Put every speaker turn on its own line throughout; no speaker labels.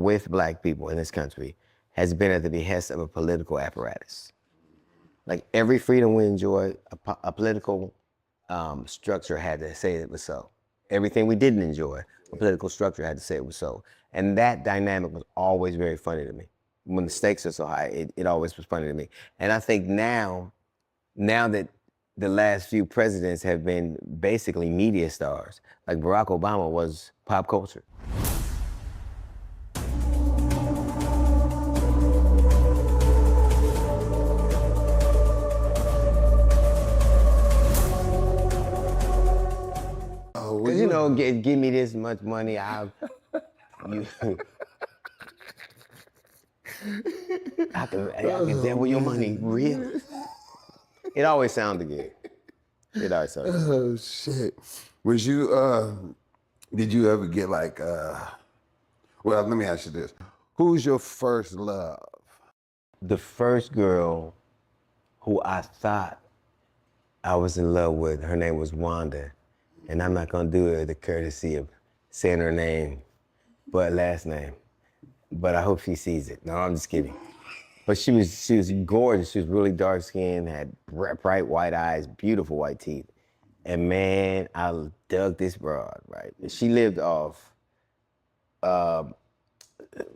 with black people in this country has been at the behest of a political apparatus. Like every freedom we enjoy, a political structure had to say it was so. Everything we didn't enjoy, a political structure had to say it was so. And that dynamic was always very funny to me. When the stakes are so high, it always was funny to me. And I think now that the last few presidents have been basically media stars, like Barack Obama was pop culture. Cause you know, give me this much money, I can double your money, real. It always sounded good. It always sounded good.
Oh shit! Was you? Did you ever get like? Well, let me ask you this: who's your first love?
The first girl who I thought I was in love with, her name was Wanda. And I'm not gonna do it the courtesy of saying her name, but last name. But I hope she sees it. No, I'm just kidding. But she was gorgeous. She was really dark skinned, had bright white eyes, beautiful white teeth. And man, I dug this broad, right? She lived off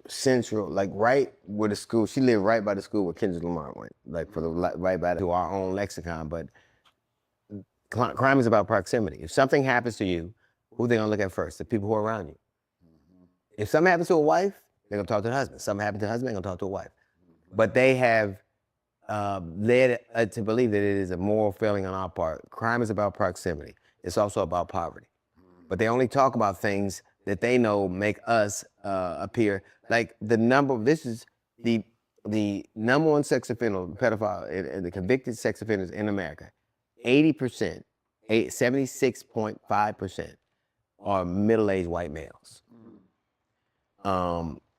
Central, like right where the school, she lived right by the school where Kendrick Lamar went, like right by to our own lexicon. But crime is about proximity. If something happens to you, who they gonna look at first? The people who are around you. If something happens to a wife, they're gonna talk to the husband. Something happens to the husband, they're gonna talk to a wife. But they have led to believe that it is a moral failing on our part. Crime is about proximity. It's also about poverty. But they only talk about things that they know make us appear like this is the number one sex offender, pedophile, and the convicted sex offenders in America. 80%, 76.5% are middle-aged white males.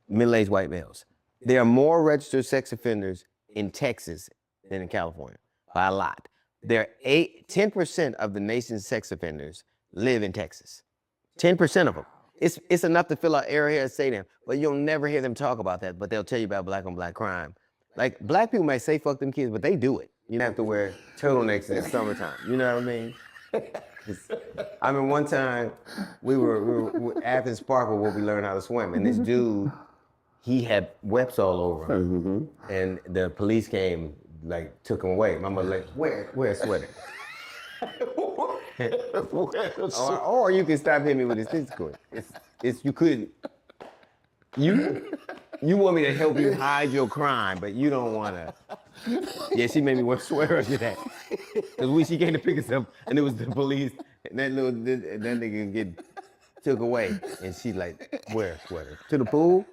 Middle-aged white males. There are more registered sex offenders in Texas than in California, by a lot. 10% of the nation's sex offenders live in Texas. 10% of them. It's enough to fill out Arrowhead Stadium, but you'll never hear them talk about that, but they'll tell you about black on black crime. Like, black people might say fuck them kids, but they do it. You don't have to wear turtlenecks in the summertime. You know what I mean? I mean, one time we were at Athens Park where we learned how to swim, and this dude, he had webs all over him, and the police came, like, took him away. My mother like, wear a sweater. or you can stop hitting me with this discord. You couldn't. You want me to help you hide your crime, but you don't want to. Yeah, she made me wear a sweater after that. Because she came to pick us up, and it was the police, and that nigga took away, and she like, wear a sweater. To the pool?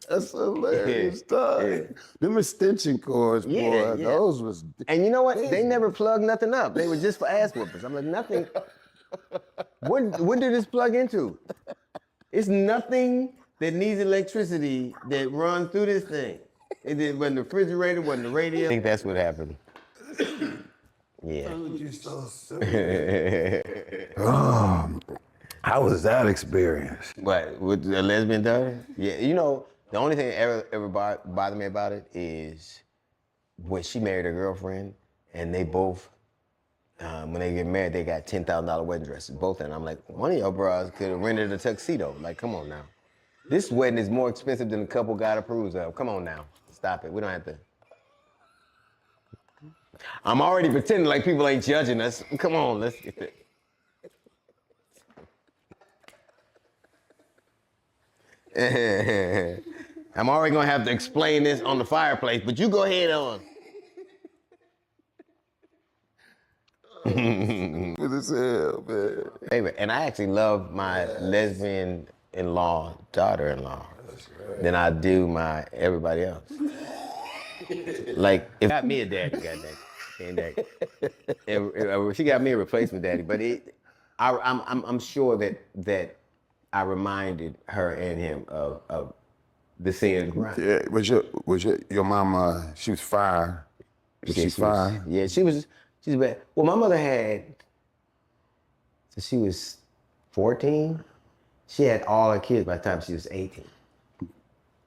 That's hilarious, dog. Yeah. Them extension cords, boy, those was...
And you know what? They never plugged nothing up. They were just for ass whoopers. I'm like, nothing... What did this plug into? It's nothing that needs electricity that runs through this thing. It wasn't the refrigerator, wasn't the radio. I think that's what happened. Yeah.
Oh, you're so silly. How was that experience?
What, with the lesbian daughter? Yeah, you know, the only thing that ever bothered me about it is when she married her girlfriend, and they both, when they get married, they got $10,000 wedding dresses, both of them. I'm like, one of y'all bras could have rented a tuxedo. Like, come on now. This wedding is more expensive than the couple God approves of. Come on now, stop it. We don't have to. I'm already pretending like people ain't judging us. Come on, let's get it. I'm already gonna have to explain this on the fireplace, but you go ahead on.
Good as hell, man.
And I actually love my lesbian-in-law, daughter-in-law, than I do my everybody else. Like, if got me a daddy, goddamn. She got me a replacement daddy, but I'm sure that I reminded her and him of the scene of the crime.
Yeah, was your mama? She was fire. Was she fire?
Yeah, she's bad. Well, my mother had. So she was 14. She had all her kids by the time she was 18.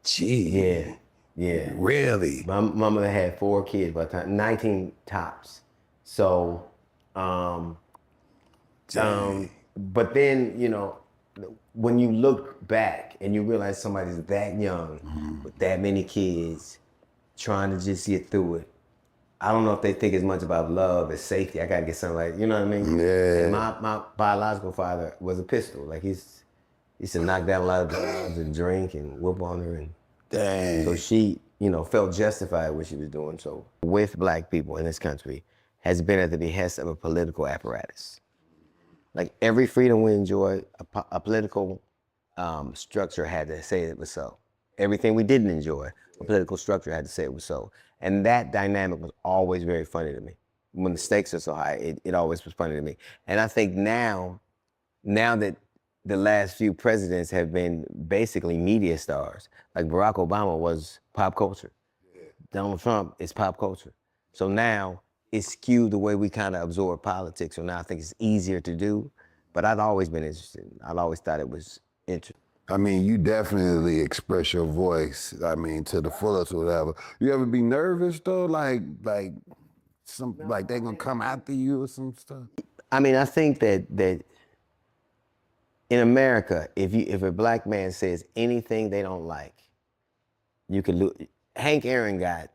Gee.
Yeah, yeah.
Really?
My mother had 4 kids by the time, 19 tops. So, um,
Dang.
but then, you know, when you look back and you realize somebody's that young with that many kids trying to just get through it, I don't know if they think as much about love as safety. I gotta get something like, you know what I mean?
Yeah.
And my biological father was a pistol. Like he used to knock down a lot of drugs and drink and whoop on her, and
Dang.
so she, you know, felt justified what she was doing. So with black people in this country has been at the behest of a political apparatus. Like every freedom we enjoy, a political structure had to say it was so. Everything we didn't enjoy, a political structure had to say it was so. And that dynamic was always very funny to me. When the stakes are so high, it always was funny to me. And I think now that the last few presidents have been basically media stars, like Barack Obama was pop culture. Donald Trump is pop culture. So now it's skewed the way we kind of absorb politics. So now I think it's easier to do. But I'd always been interested. I'd always thought it was interesting.
I mean, you definitely express your voice. I mean, to the fullest or whatever. You ever be nervous though? Like they gonna come after you or some stuff?
I mean, I think that in America, if a black man says anything they don't like, you could lose. Hank Aaron got